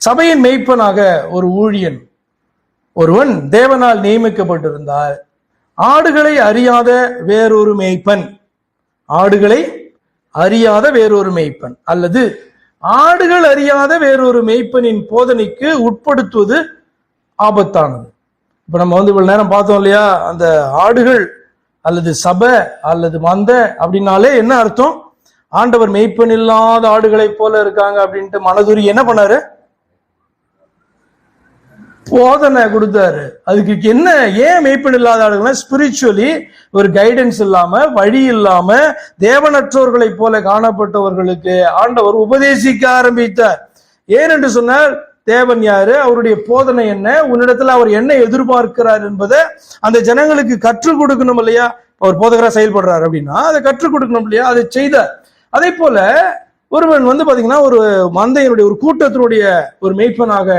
சபையின் மெய்ப்பனாக ஒரு ஊழியன் ஒருவன் தேவனால் நியமிக்கப்பட்டிருந்தால் ஆடுகளை அறியாத வேறொரு மெய்ப்பன், ஆடுகளை அறியாத வேறொரு மெய்ப்பன் அல்லது ஆடுகள் அறியாத வேறொரு மெய்ப்பனின் போதனைக்கு உட்படுத்துவது ஆபத்தானது. இப்ப நம்ம இவ்வளவு நேரம் பார்த்தோம் இல்லையா, அந்த ஆடுகள் அல்லது சபை அல்லது மந்த அப்படின்னாலே என்ன அர்த்தம்? ஆண்டவர் மெய்ப்பன் இல்லாத ஆடுகளை போல இருக்காங்க அப்படின்ட்டு மனதுரி என்ன பண்ணாரு? போதனை கொடுத்தாரு. அதுக்கு என்ன, ஏன் மெய்ப்பன் இல்லாத ஆடுகள்னா ஸ்பிரிச்சுவலி ஒரு கைடன்ஸ் இல்லாம, வழி இல்லாம, தேவனற்றவர்களை போல காணப்பட்டவர்களுக்கு ஆண்டவர் உபதேசிக்க ஆரம்பித்தார். ஏனென்று சொன்னார், தேவன் யாரு, அவருடைய போதனை என்ன, உன்னிடத்துல அவர் என்ன எதிர்பார்க்கிறார் என்பதை அந்த ஜனங்களுக்கு கற்றுக் கொடுக்கணும் இல்லையா? அவர் போதகரா செயல்படுறாரு அப்படின்னா அதை கற்றுக் கொடுக்கணும் இல்லையா? அதை செய்தார். அதே போல ஒருவன் பாத்தீங்கன்னா ஒரு மந்தையினுடைய ஒரு கூட்டத்தினுடைய ஒரு மெய்ப்பனாக,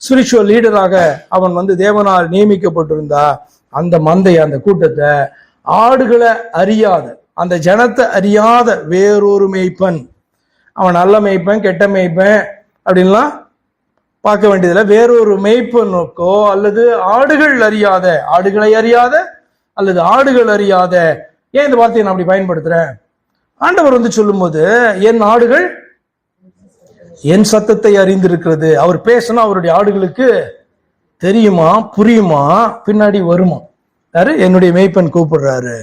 ஸ்பிரிச்சுவல் லீடராக அவன் தேவனால் நியமிக்கப்பட்டிருந்தா அந்த மந்தை, அந்த கூட்டத்தை ஆடுகளை அறியாத, அந்த ஜனத்தை அறியாத வேறொரு மெய்ப்பன், அவன் நல்ல மெய்ப்பன் கெட்ட மெய்ப்பன் அப்படின்லாம் பார்க்க வேண்டியதில்லை, வேறொரு மெய்ப்பனுக்கோ அல்லது ஆடுகள் அறியாத, ஆடுகளை அறியாத அல்லது ஆடுகள் அறியாத. ஏன் இந்த வார்த்தையை நான் அப்படி பயன்படுத்துறேன்? ஆண்டவர் சொல்லும் போது என் ஆடுகள் என் சத்தத்தை அறிந்திருக்கிறது. அவர் பேசணும், அவருடைய ஆடுகளுக்கு தெரியுமா, புரியுமா, பின்னாடி வருமா, யாரு என்னுடைய மெய்ப்பன் கூப்பிடுறாரு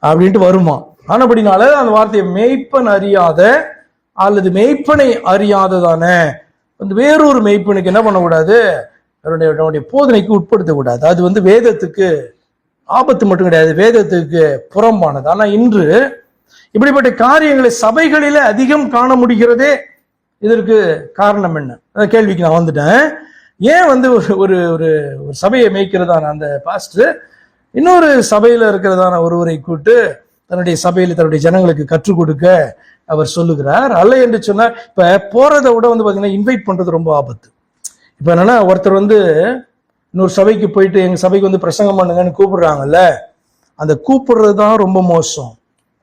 அப்படின்ட்டு வருமா. ஆனபடினால அந்த வார்த்தையை மெய்ப்பன் அறியாத அல்லது மெய்ப்பனை அறியாததான வேறொரு மெய்ப்பனுக்கு என்ன பண்ணக்கூடாது, அவருடைய போதனைக்கு உட்படுத்தக்கூடாது. அது வேதத்துக்கு ஆபத்து மட்டும் கிடையாது, வேதத்துக்கு புறம்பானது. ஆனா இன்று இப்படிப்பட்ட காரியங்களை சபைகளில அதிகம் காண முடிகிறதே. இதற்கு காரணம் என்ன? கேள்விக்கு நான் வந்துட்டேன். ஏன் ஒரு ஒரு சபையை மேய்க்கிறதான அந்த பாஸ்டர் இன்னொரு சபையில இருக்கிறதான ஒருவரை கூட்டு தன்னுடைய சபையில தன்னுடைய ஜனங்களுக்கு கற்றுக் கொடுக்க அவர் சொல்லுகிறார். அல்ல என்று சொன்னார். இப்ப போறதை விட பாத்தீங்கன்னா இன்வைட் பண்றது ரொம்ப ஆபத்து. இப்ப என்னன்னா, ஒருத்தர் இன்னொரு சபைக்கு போயிட்டு எங்க சபைக்கு பிரசங்கம் பண்ணுங்கன்னு கூப்பிடுறாங்கல்ல, அந்த கூப்பிடுறது தான் ரொம்ப மோசம்.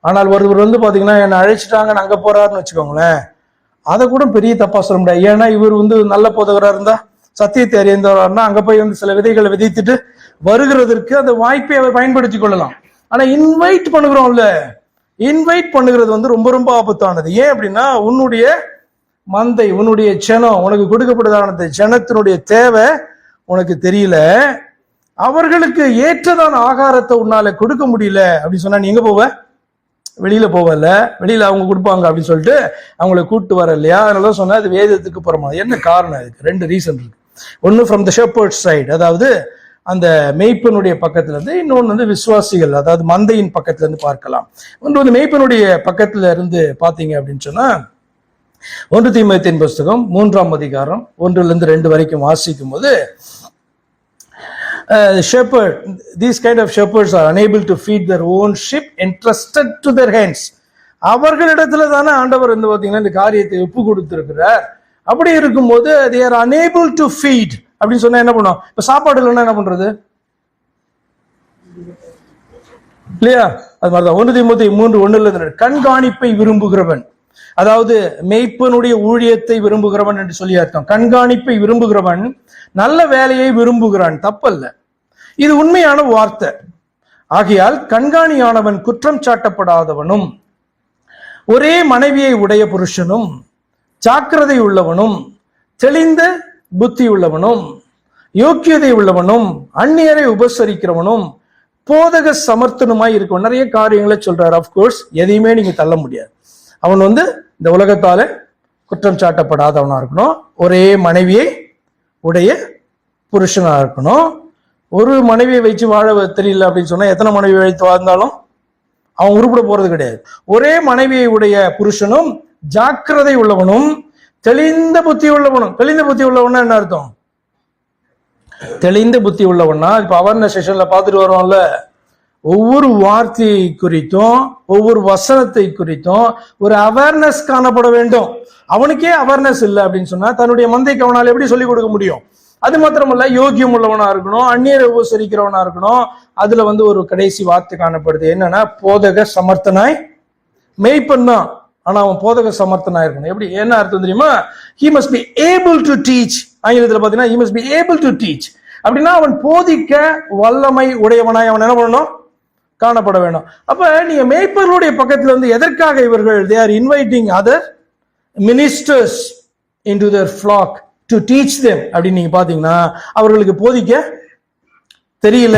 ஆனால் ஒருவர் பாத்தீங்கன்னா என்னை அழைச்சிட்டாங்கன்னு அங்க போறாருன்னு வச்சுக்கோங்களேன், அதை கூட பெரிய தப்பா சொல்ல முடியாது. ஏன்னா இவர் நல்ல போதகரா இருந்தா, சத்தியத்தை அறிந்தவராருன்னா அங்க போய் சில விதைகளை விதைத்துட்டு வருகிறதற்கு அந்த வாய்ப்பை அவர் பயன்படுத்தி கொள்ளலாம். ஆனா இன்வைட் பண்ணுகிறோம்ல, இன்வைட் பண்ணுகிறது ரொம்ப ரொம்ப ஆபத்தானது. ஏன் அப்படின்னா, உன்னுடைய மந்தை, உன்னுடைய ஜனம், உனக்கு கொடுக்கப்படுதான ஜனத்தினுடைய தேவை உனக்கு தெரியல, அவர்களுக்கு ஏற்றதான ஆகாரத்தை உன்னால கொடுக்க முடியல அப்படின்னு சொன்னா நீங்க போவ, வெளியில போவல, வெளியில அவங்க கொடுப்பாங்க அப்படின்னு சொல்லிட்டு அவங்களை கூப்பிட்டு வர இல்லையா? அதனால சொன்னா அது வேதத்துக்கு புறமா. என்ன காரணம்? இதுக்கு ரெண்டு ரீசன் இருக்கு. ஒன்னு ஃப்ரம் த ஷெப்பர்ட் சைடு, அதாவது அந்த மெய்ப்பனுடைய பக்கத்துல இருந்து, இன்னொன்னு விசுவாசிகள் அதாவது மந்தையின் பக்கத்துல இருந்து பார்க்கலாம். ஒன்று மெய்ப்பனுடைய பக்கத்துல இருந்து பாத்தீங்க அப்படின்னு சொன்னா, 1 தீமோத்தேயுவின் புஸ்தகம் 3ஆம் அதிகாரம் 1-2 வரைக்கும் வாசிக்கும் போது, shepherd, these kind of shepherds are unable to feed their own sheep entrusted to their hands. அவர்களிடத்துல தானே ஆண்டவர் பாத்தீங்கன்னா இந்த காரியத்தை ஒப்பு கொடுத்திருக்கிறார். அப்படி இருக்கும்போது they are unable to feed அப்படின்னு சொன்னா என்ன பண்ணும்? இப்ப சாப்பாடு இல்லைன்னா என்ன பண்றது இல்லையா? அது மாதிரிதான் 1 தீமோத்தேயு 3:1 கண்காணிப்பை விரும்புகிறவன், அதாவது மெய்ப்பனுடைய ஊழியத்தை விரும்புகிறவன் என்று சொல்லி அர்த்தம். கண்காணிப்பை விரும்புகிறவன் நல்ல வேலையை விரும்புகிறான், தப்பல்ல, இது உண்மையான வார்த்தை. ஆகையால் கண்காணியானவன் குற்றம் சாட்டப்படாதவனும், ஒரே மனைவியை உடைய புருஷனும், ஜாக்கிரதை உள்ளவனும், தெளிந்த புத்தி உள்ளவனும், யோக்கியதை உள்ளவனும், அந்நியரை உபசரிக்கிறவனும், போதக சமர்த்தனுமாய் இருக்கவன். நிறைய காரியங்களை சொல்றாரு. அப்கோர்ஸ் எதையுமே நீங்க தள்ள முடியாது. அவன் இந்த உலகத்தால குற்றம் சாட்டப்படாதவனா இருக்கணும், ஒரே மனைவியை உடைய புருஷனா இருக்கணும். ஒரு மனைவியை வச்சு வாழ தெரியல அப்படின்னு சொன்னா எத்தனை மனைவி வைத்து வாழ்ந்தாலும் அவன் உருப்பட போறது கிடையாது. ஒரே மனைவியை உடைய புருஷனும், ஜாக்கிரதை உள்ளவனும், தெளிந்த புத்தி உள்ளவனும். தெளிந்த புத்தி உள்ளவனா என்ன அர்த்தம்? தெளிந்த புத்தி உள்ளவனா, இப்ப அவேர்னஸ் செஷன்ல பார்த்துட்டு வரோம்ல, ஒவ்வொரு வார்த்தையை குறித்தும் ஒவ்வொரு வசனத்தை குறித்தும் ஒரு அவேர்னஸ் காணப்பட வேண்டும். அவனுக்கே அவேர்னஸ் இல்லை அப்படின்னு சொன்னா தன்னுடைய மந்தைக்கு அவனால் எப்படி சொல்லிக் கொடுக்க முடியும்? அது மாத்திரமல்ல, யோகியம் உள்ளவனா இருக்கணும், அந்நியரை உபசரிக்கிறவனா இருக்கணும். அதுல ஒரு கடைசி வார்த்தை காணப்படுது, என்னன்னா போதக சமர்த்தனாய் மெய்ப்பன் தான். ஆனா அவன் போதக சமர்த்தனா இருக்கணும். எப்படி, என்ன அர்த்தம் தெரியுமா? he must be able to teach. ஆங்கிலத்துல பாத்தீங்கன்னா he must be able to teach. அப்படின்னா அவன் போதிக்க வல்லமை உடையவனாய் அவன் என்ன பண்ணணும்? காணப்பட வேண்டும். அப்ப நீங்க மேய்ப்பர்களுடைய பக்கத்துல இருந்து எதற்காக இவர்கள் they are inviting other ministers into their flock to teach them அப்படின்னு நீங்க பாத்தீங்கன்னா அவர்களுக்கு போதிக்க தெரியல